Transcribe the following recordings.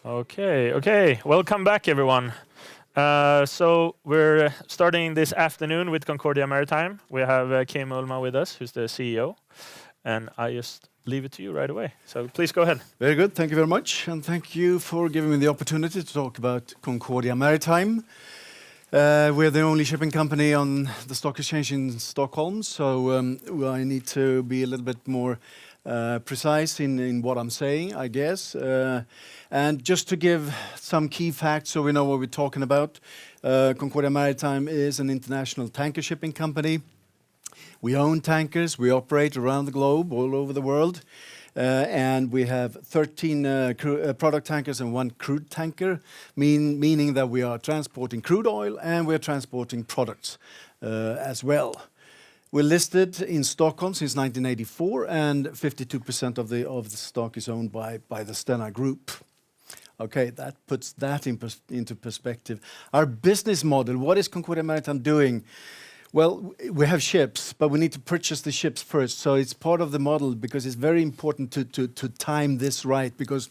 Okay. Welcome back, everyone. So we're starting this afternoon with Concordia Maritime. We have Kim Ullman with us, who's the CEO, and I just leave it to you right away. So please go ahead. Very good. Thank you very much, and thank you for giving me the opportunity to talk about Concordia Maritime. We're the only shipping company on the stock exchange in Stockholm, so I need to be a little bit more precise in what I'm saying, I guess. And just to give some key facts so we know what we're talking about, Concordia Maritime is an international tanker shipping company. We own tankers, we operate around the globe, all over the world, and we have 13 product tankers and 1 crude tanker, meaning that we are transporting crude oil and we're transporting products as well. We're listed in Stockholm since 1984, and 52% of the stock is owned by the Stena Group. Okay, that puts that into perspective. Our business model, what is Concordia Maritime doing? Well, we have ships, but we need to purchase the ships first. So it's part of the model because it's very important to time this right, because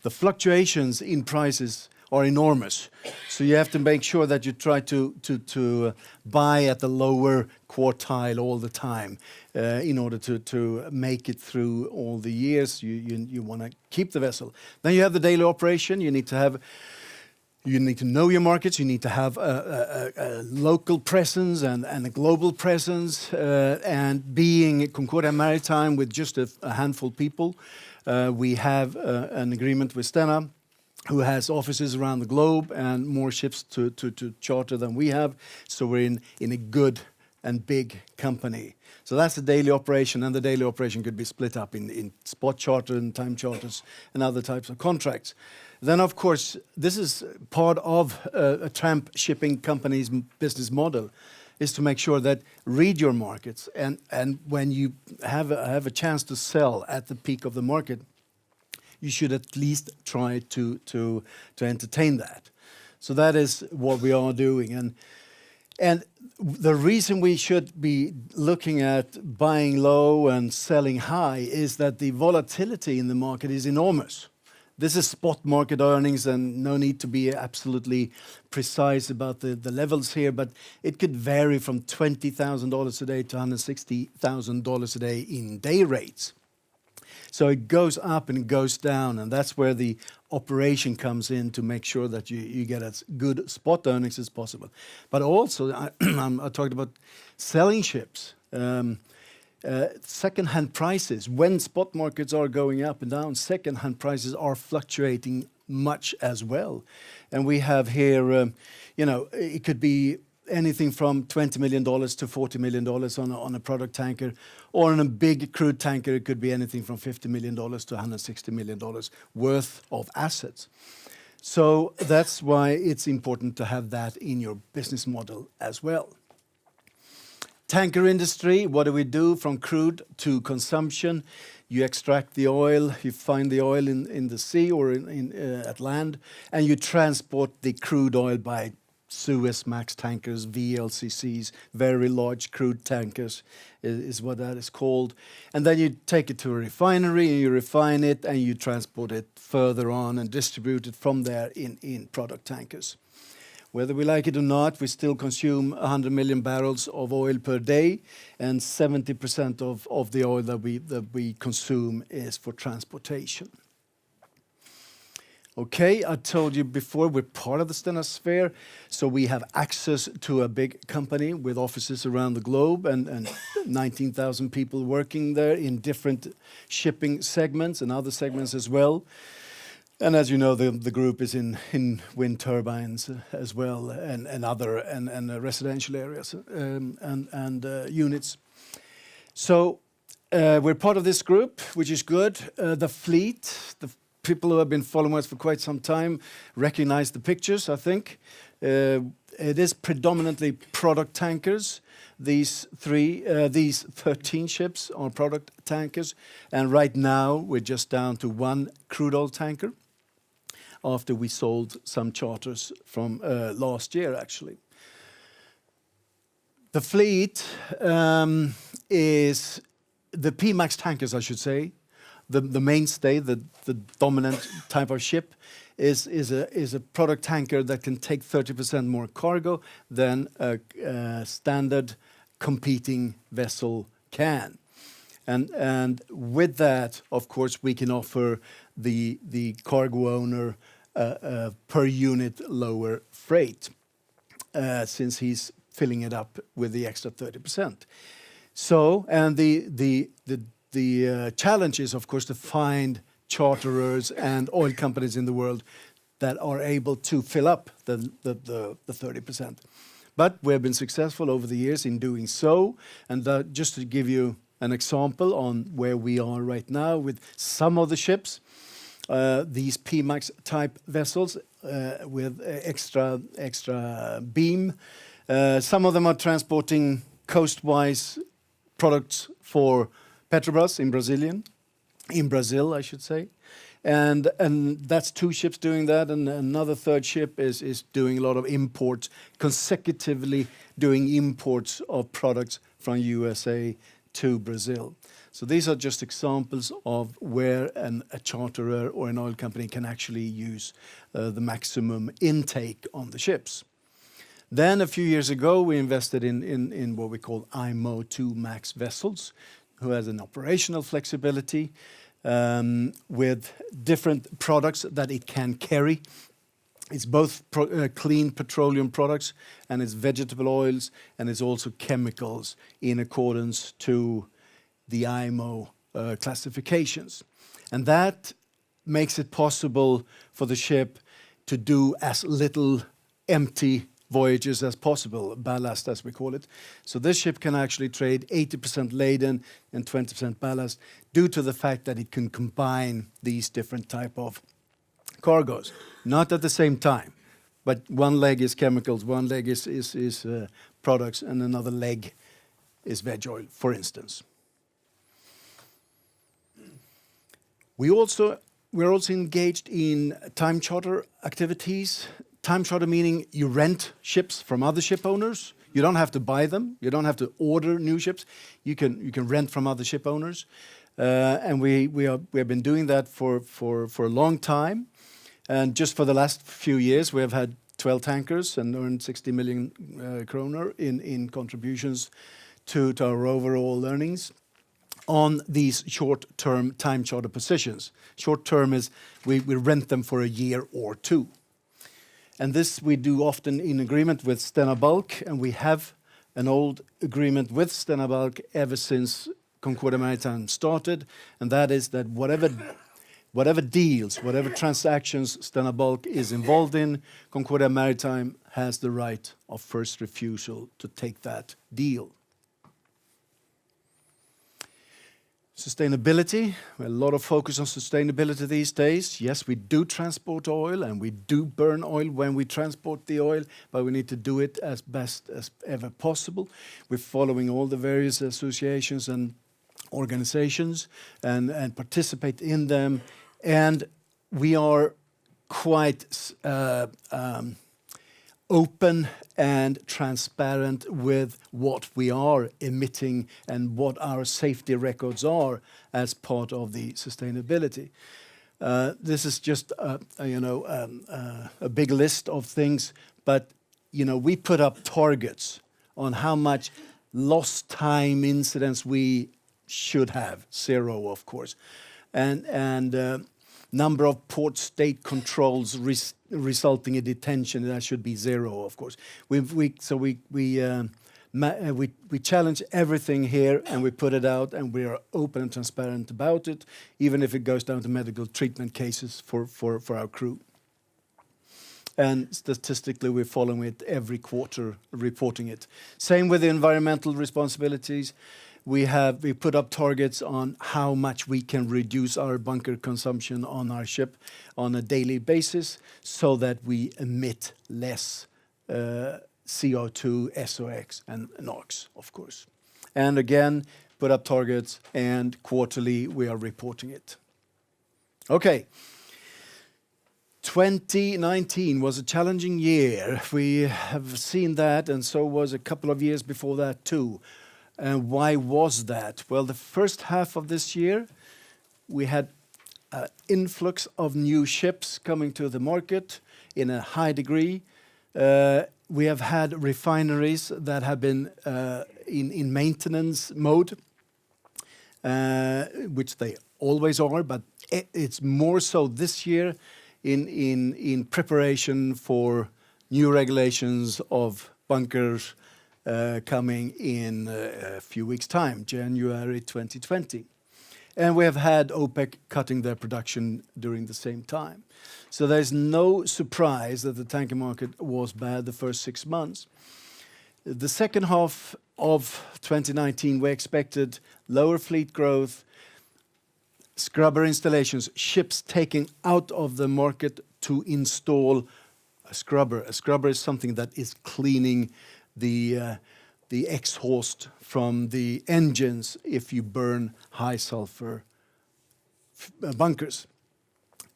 the fluctuations in prices are enormous. So you have to make sure that you try to buy at the lower quartile all the time in order to make it through all the years you want to keep the vessel. Then you have the daily operation. You need to know your markets. You need to have a local presence and a global presence. And being Concordia Maritime with just a handful of people, we have an agreement with Stena, who has offices around the globe and more ships to charter than we have. So we're in a good and big company. So that's the daily operation, and the daily operation could be split up in spot charter and time charters and other types of contracts. Then, of course, this is part of a tramp shipping company's business model, is to make sure that read your markets, and when you have a chance to sell at the peak of the market, you should at least try to entertain that. So that is what we are doing. And the reason we should be looking at buying low and selling high is that the volatility in the market is enormous. This is spot market earnings, and no need to be absolutely precise about the levels here, but it could vary from $20,000 a day to $160,000 a day in day rates. So it goes up and it goes down, and that's where the operation comes in to make sure that you get as good spot earnings as possible. But also, I talked about selling ships. Second-hand prices, when spot markets are going up and down, second-hand prices are fluctuating much as well. And we have here, it could be anything from $20 million to $40 million on a product tanker, or on a big crude tanker, it could be anything from $50 million to $160 million worth of assets. So that's why it's important to have that in your business model as well. Tanker industry, what do we do from crude to consumption? You extract the oil, you find the oil in the sea or at land, and you transport the crude oil by Suezmax tankers, VLCCs, very large crude tankers is what that is called. And then you take it to a refinery and you refine it and you transport it further on and distribute it from there in product tankers. Whether we like it or not, we still consume 100 million barrels of oil per day, and 70% of the oil that we consume is for transportation. Okay, I told you before, we're part of the Stena sphere, so we have access to a big company with offices around the globe and 19,000 people working there in different shipping segments and other segments as well. And as you know, the group is in wind turbines as well, and other residential areas and units. So we're part of this group, which is good. The fleet, the people who have been following us for quite some time recognize the pictures, I think. It is predominantly product tankers. These 13 ships are product tankers, and right now we're just down to 1 crude oil tanker after we sold some charters from last year, actually. The fleet is the P-MAX tankers, I should say, the mainstay, the dominant type of ship, is a product tanker that can take 30% more cargo than a standard competing vessel can. And with that, of course, we can offer the cargo owner per unit lower freight, since he's filling it up with the extra 30%. So, and the challenge is, of course, to find charterers and oil companies in the world that are able to fill up the 30%. But we have been successful over the years in doing so. And just to give you an example on where we are right now with some of the ships, these P-Max type vessels with extra beam. Some of them are transporting coastwise products for Petrobras in Brazil, I should say. And that's 2 ships doing that, and another 3rd ship is doing a lot of imports, consecutively doing imports of products from USA to Brazil. So these are just examples of where a charterer or an oil company can actually use the maximum intake on the ships. Then a few years ago, we invested in what we call IMO 2 Max vessels, who has an operational flexibility with different products that it can carry. It's both clean petroleum products, and it's vegetable oils, and it's also chemicals in accordance to the IMO classifications. And that makes it possible for the ship to do as little empty voyages as possible, ballast as we call it. So this ship can actually trade 80% laden and 20% ballast due to the fact that it can combine these different type of cargoes. Not at the same time, but one leg is chemicals, one leg is products, and another leg is veg oil, for instance. We're also engaged in time charter activities. Time charter meaning you rent ships from other ship owners. You don't have to buy them. You don't have to order new ships. You can rent from other ship owners, and we have been doing that for a long time. And just for the last few years, we have had 12 tankers and earned 60 million kroner in contributions to our overall earnings on these short-term time charter positions. Short-term is we rent them for a year or 2. And this we do often in agreement with Stena Bulk, and we have an old agreement with Stena Bulk ever since Concordia Maritime started, and that is that whatever deals, whatever transactions Stena Bulk is involved in, Concordia Maritime has the right of first refusal to take that deal. Sustainability, a lot of focus on sustainability these days. Yes, we do transport oil and we do burn oil when we transport the oil, but we need to do it as best as ever possible. We're following all the various associations and organizations and participate in them. And we are quite open and transparent with what we are emitting and what our safety records are as part of the sustainability. This is just a big list of things, but we put up targets on how much lost time incidents we should have, 0 of course, and number of port state controls resulting in detention, that should be 0, of course. We challenge everything here, and we put it out, and we are open and transparent about it, even if it goes down to medical treatment cases for our crew. And statistically, we're following it every quarter, reporting it. Same with the environmental responsibilities. We put up targets on how much we can reduce our bunker consumption on our ship on a daily basis so that we emit less CO2, SOx, and NOx, of course. And again, put up targets, and quarterly we are reporting it. Okay. 2019 was a challenging year. We have seen that, and so was a couple of years before that too. And why was that? Well, the first half of this year, we had influx of new ships coming to the market in a high degree. We have had refineries that have been in maintenance mode, which they always are, but it's more so this year in preparation for new regulations of bunkers coming in a few weeks' time, January 2020. And we have had OPEC cutting their production during the same time. So there's no surprise that the tanker market was bad the first 6 months. The second half of 2019, we expected lower fleet growth, scrubber installations, ships taken out of the market to install a scrubber. A scrubber is something that is cleaning the exhaust from the engines if you burn high sulfur bunkers.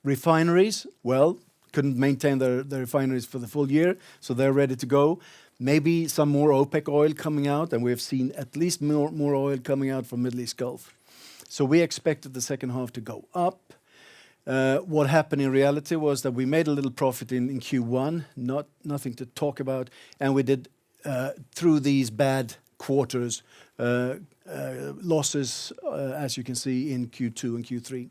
Refineries, well, couldn't maintain their refineries for the full year, so they're ready to go. Maybe some more OPEC oil coming out, and we have seen at least more oil coming out from Middle East Gulf. So we expected the second half to go up. What happened in reality was that we made a little profit in Q1, nothing to talk about, and we did through these bad quarters losses, as you can see in Q2 and Q3.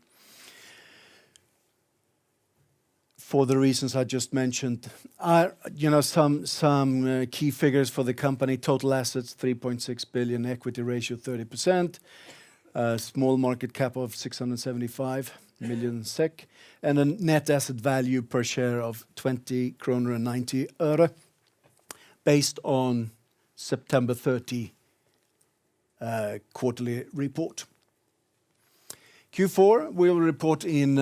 For the reasons I just mentioned, some key figures for the company: total assets 3.6 billion, equity ratio 30%, small market cap of 675 million SEK, and a net asset value per share of 20 kronor and 90 öre, based on September 30 quarterly report. Q4 we will report in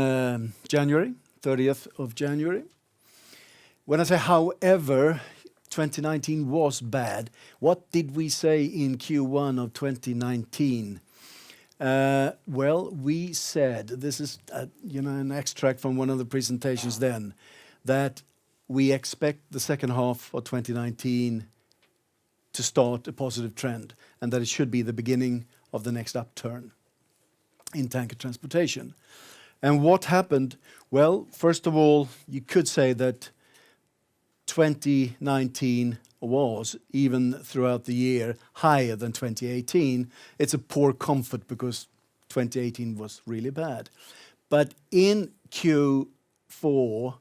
January, 30th of January. When I say, however, 2019 was bad, what did we say in Q1 of 2019? Well, we said, this is an extract from one of the presentations then, that we expect the second half of 2019 to start a positive trend, and that it should be the beginning of the next upturn in tanker transportation. And what happened? Well, first of all, you could say that 2019 was, even throughout the year, higher than 2018. It's a poor comfort because 2018 was really bad. But in Q4,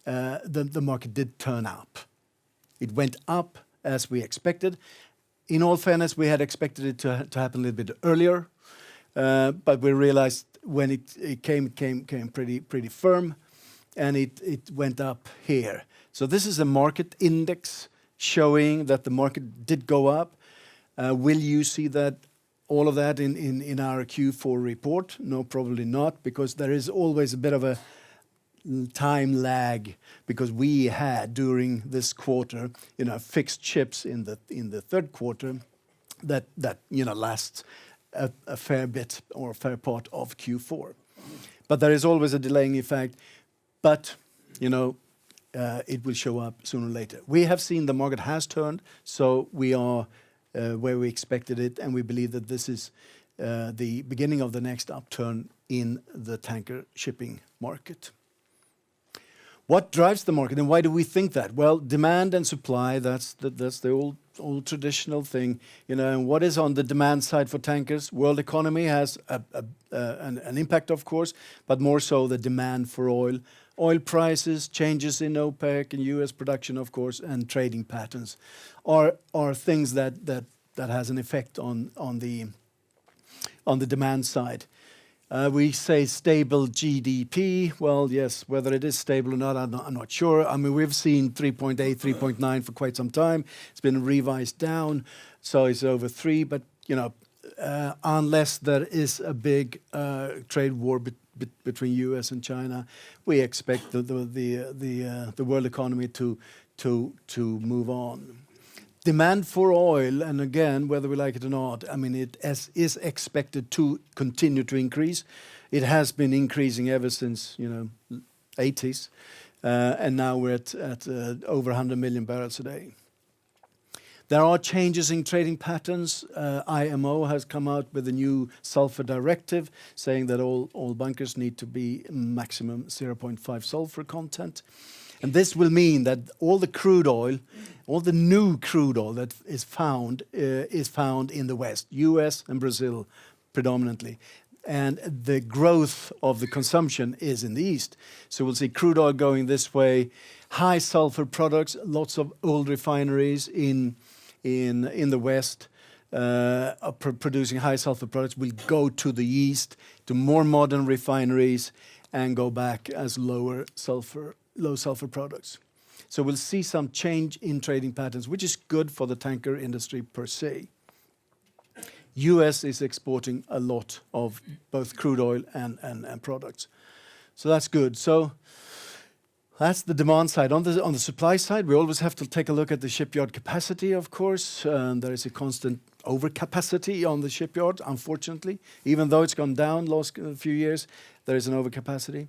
the market did turn up. It went up as we expected. In all fairness, we had expected it to happen a little bit earlier, but we realized when it came pretty firm, and it went up here. So this is a market index showing that the market did go up. Will you see that all of that in our Q4 report? No, probably not, because there is always a bit of a time lag, because we had during this quarter, fixed ships in the third quarter that lasts a fair bit or a fair part of Q4. But there is always a delaying effect, but it will show up sooner or later. We have seen the market has turned, so we are where we expected it, and we believe that this is the beginning of the next upturn in the tanker shipping market. What drives the market, and why do we think that? Well, demand and supply, that's the old traditional thing. And what is on the demand side for tankers? World economy has an impact, of course, but more so the demand for oil. Oil prices, changes in OPEC and US production, of course, and trading patterns are things that has an effect on the demand side. We say stable GDP. Well, yes, whether it is stable or not, I'm not sure. I mean, we've seen 3.8, 3.9 for quite some time. It's been revised down, so it's over 3. But unless there is a big trade war between US and China, we expect the world economy to move on. Demand for oil, and again, whether we like it or not, I mean, it is expected to continue to increase. It has been increasing ever since 80s, and now we're at over 100 million barrels a day. There are changes in trading patterns. IMO has come out with a new sulfur directive saying that all bunkers need to be maximum 0.5 sulfur content. And this will mean that all the crude oil, all the new crude oil that is found in the West, US and Brazil predominantly. And the growth of the consumption is in the East. So we'll see crude oil going this way, high sulfur products, lots of old refineries in the West producing high sulfur products will go to the East, to more modern refineries, and go back as low sulfur products. So we'll see some change in trading patterns, which is good for the tanker industry per se. US is exporting a lot of both crude oil and products. So that's good. So that's the demand side. On the supply side, we always have to take a look at the shipyard capacity, of course. There is a constant overcapacity on the shipyard, unfortunately. Even though it's gone down last few years, there is an overcapacity.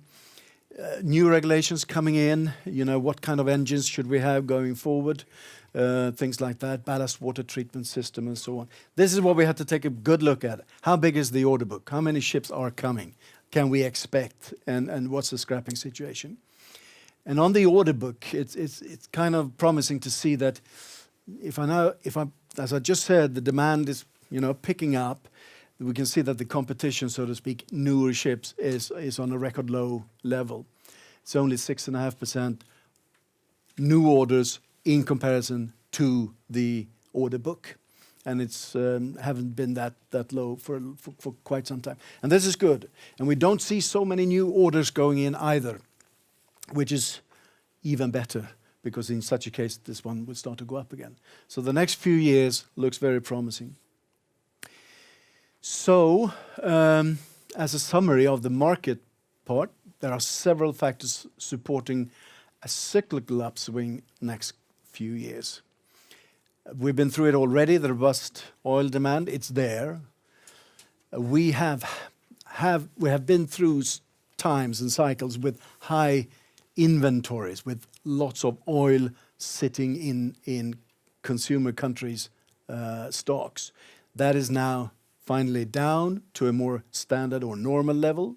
New regulations coming in, what kind of engines should we have going forward? Things like that, ballast water treatment system and so on. This is what we have to take a good look at. How big is the order book? How many ships are coming? Can we expect? And what's the scrapping situation? And on the order book, it's kind of promising to see that as I just said, the demand is picking up. We can see that the competition, so to speak, newer ships is on a record low level. It's only 6.5% new orders in comparison to the order book. And it's haven't been that low for quite some time. And this is good. And we don't see so many new orders going in either, which is even better, because in such a case, this one will start to go up again. So the next few years looks very promising. So, as a summary of the market part, there are several factors supporting a cyclical upswing next few years. We've been through it already, the robust oil demand, it's there. We have been through times and cycles with high inventories, with lots of oil sitting in consumer countries' stocks. That is now finally down to a more standard or normal level.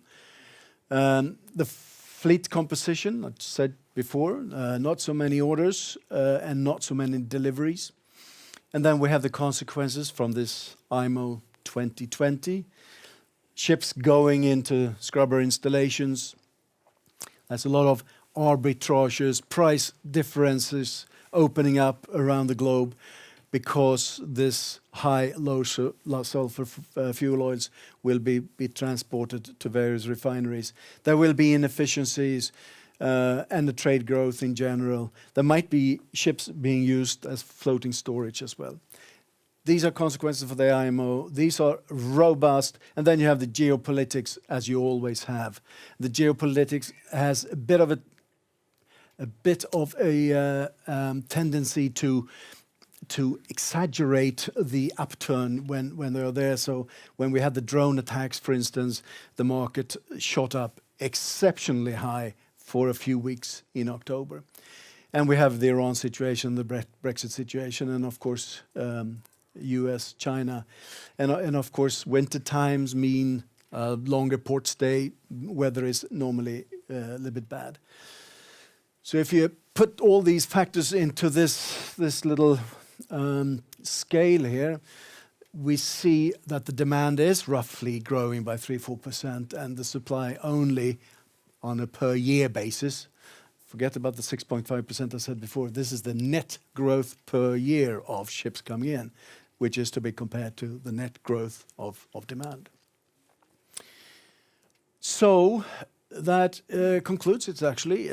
The fleet composition, I said before, not so many orders and not so many deliveries. And then we have the consequences from this IMO 2020. Ships going into scrubber installations. There's a lot of arbitrages, price differences opening up around the globe, because this high low sulfur fuel oils will be transported to various refineries. There will be inefficiencies and the trade growth in general. There might be ships being used as floating storage as well. These are consequences for the IMO. These are robust. And then you have the geopolitics, as you always have. The geopolitics has a bit of a tendency to exaggerate the upturn when they're there. So when we had the drone attacks, for instance, the market shot up exceptionally high for a few weeks in October. And we have the Iran situation, the Brexit situation, and of course, US, China. And of course, winter times mean longer port stay. Weather is normally a little bit bad. So if you put all these factors into this little scale here, we see that the demand is roughly growing by 3-4%, and the supply only on a per year basis. Forget about the 6.5% I said before. This is the net growth per year of ships coming in, which is to be compared to the net growth of demand. So that concludes it actually.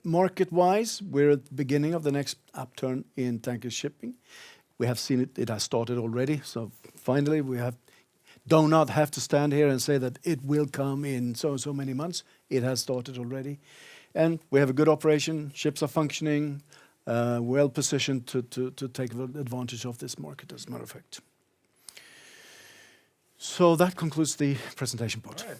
Market-wise, we're at the beginning of the next upturn in tanker shipping. We have seen it has started already. So finally, do not have to stand here and say that it will come in so many months. It has started already. And we have a good operation. Ships are functioning, well positioned to take advantage of this market, as a matter of fact. So that concludes the presentation part. All right.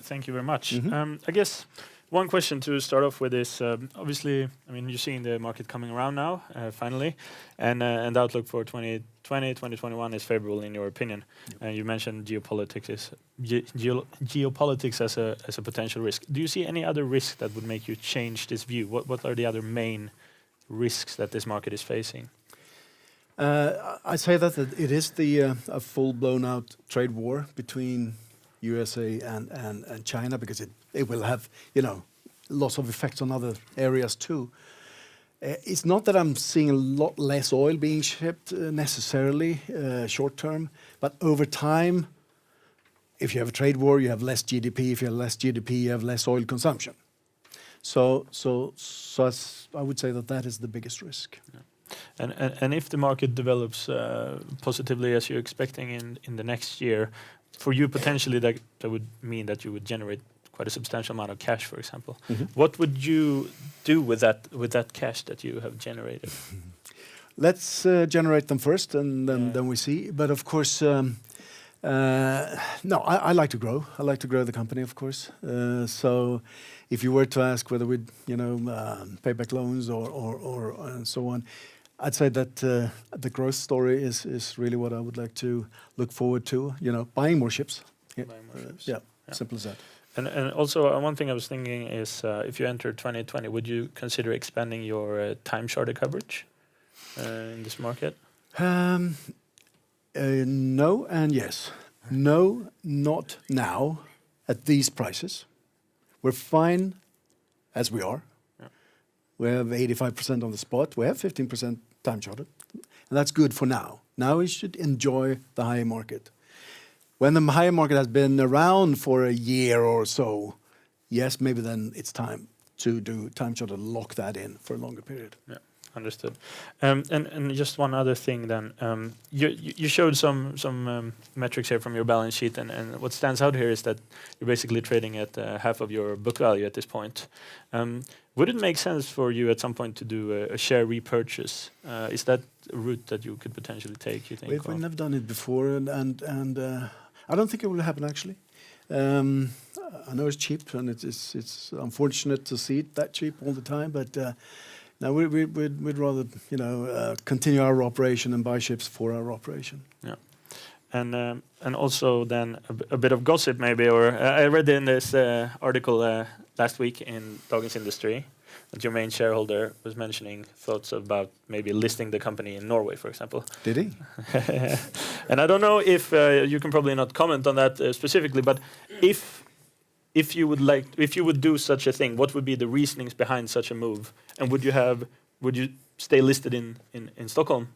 Thank you very much. I guess One question to start off with is, obviously, I mean, you're seeing the market coming around now, finally, and the outlook for 2020, 2021 is favorable in your opinion. You mentioned geopolitics as a potential risk. Do you see any other risk that would make you change this view? What are the other main risks that this market is facing? I say that it is a full blown out trade war between USA and China, because it will have, you know, lots of effects on other areas too. It's not that I'm seeing a lot less oil being shipped necessarily short term, but over time, if you have a trade war, you have less GDP. If you have less GDP, you have less oil consumption. So I would say that is the biggest risk. Yeah. And if the market develops positively as you're expecting in the next year, for you potentially that would mean that you would generate quite a substantial amount of cash, for example. What would you do with that cash that you have generated? Let's generate them first, and then we see. But of course, no, I like to grow. I like to grow the company, of course. So if you were to ask whether we'd, you know, pay back loans or and so on, I'd say that the growth story is really what I would like to look forward to. You know, buying more ships. Buying more ships. Yeah, simple as that. And also one thing I was thinking is, if you enter 2020, would you consider expanding your time charter coverage in this market? No and yes. No, not now at these prices. We're fine as we are. Yeah. We have 85% on the spot. We have 15% time charter. And that's good for now. Now we should enjoy the high market. When the high market has been around for a year or so, yes, maybe then it's time to do time charter, lock that in for a longer period. Yeah. Understood. And just one other thing then. You showed some metrics here from your balance sheet, and what stands out here is that you're basically trading at half of your book value at this point. Would it make sense for you at some point to do a share repurchase? Is that a route that you could potentially take, you think? We've never done it before, and I don't think it will happen actually. I know it's cheap, and it's unfortunate to see it that cheap all the time, but no, we'd rather, you know, continue our operation and buy ships for our operation. Yeah, and also then a bit of gossip maybe, or I read in this article last week in Dagens Industri that your main shareholder was mentioning thoughts about maybe listing the company in Norway, for example. Did he? And I don't know if you can probably not comment on that specifically, but if you would do such a thing, what would be the reasonings behind such a move? And would you stay listed in Stockholm?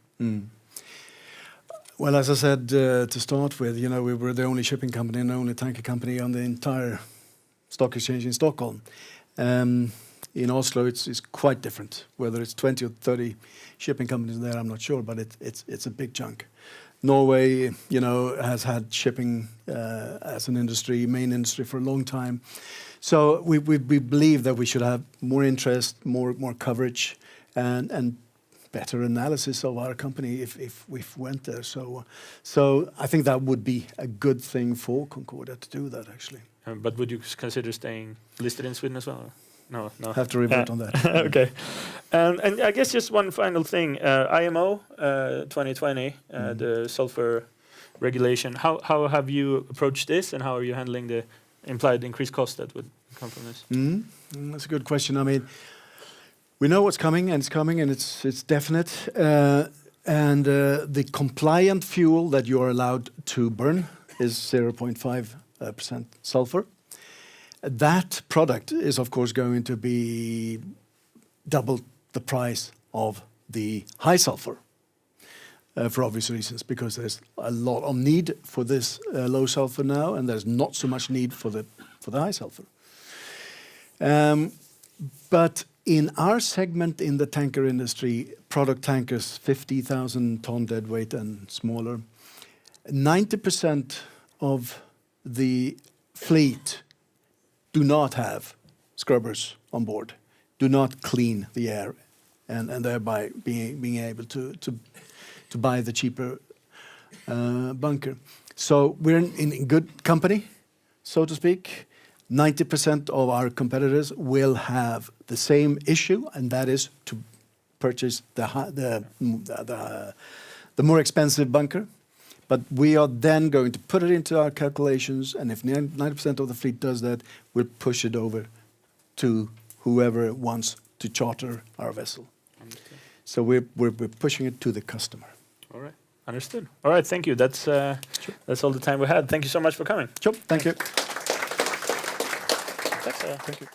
Well, as I said to start with, you know, we were the only shipping company and the only tanker company on the entire stock exchange in Stockholm. In Oslo, it's quite different. Whether it's 20 or 30 shipping companies there, I'm not sure, but it's a big chunk. Norway, you know, has had shipping as an industry, main industry for a long time. So we believe that we should have more interest, more coverage, and better analysis of our company if we went there. So I think that would be a good thing for Concordia to do that, actually. But would you consider staying listed in Sweden as well? No. Have to revert on that. Okay. And I guess just one final thing. IMO 2020, the sulfur regulation. How have you approached this, and how are you handling the implied increased cost that would come from this? That's a good question. I mean, we know what's coming, and it's definite. And the compliant fuel that you are allowed to burn is 0.5% sulfur. That product is, of course, going to be double the price of the high sulfur for obvious reasons, because there's a lot of need for this low sulfur now, and there's not so much need for the high sulfur. But in our segment in the tanker industry, product tankers, 50,000 ton deadweight and smaller, 90% of the fleet do not have scrubbers on board, do not clean the air, and thereby being able to buy the cheaper bunker. So we're in good company, so to speak. 90% of our competitors will have the same issue, and that is to purchase the more expensive bunker. But we are then going to put it into our calculations, and if 90% of the fleet does that, we'll push it over to whoever wants to charter our vessel. Understood. So we're pushing it to the customer. All right. Understood. All right. Thank you. That's all the time we had. Thank you so much for coming. Sure. Thank you. Thank you.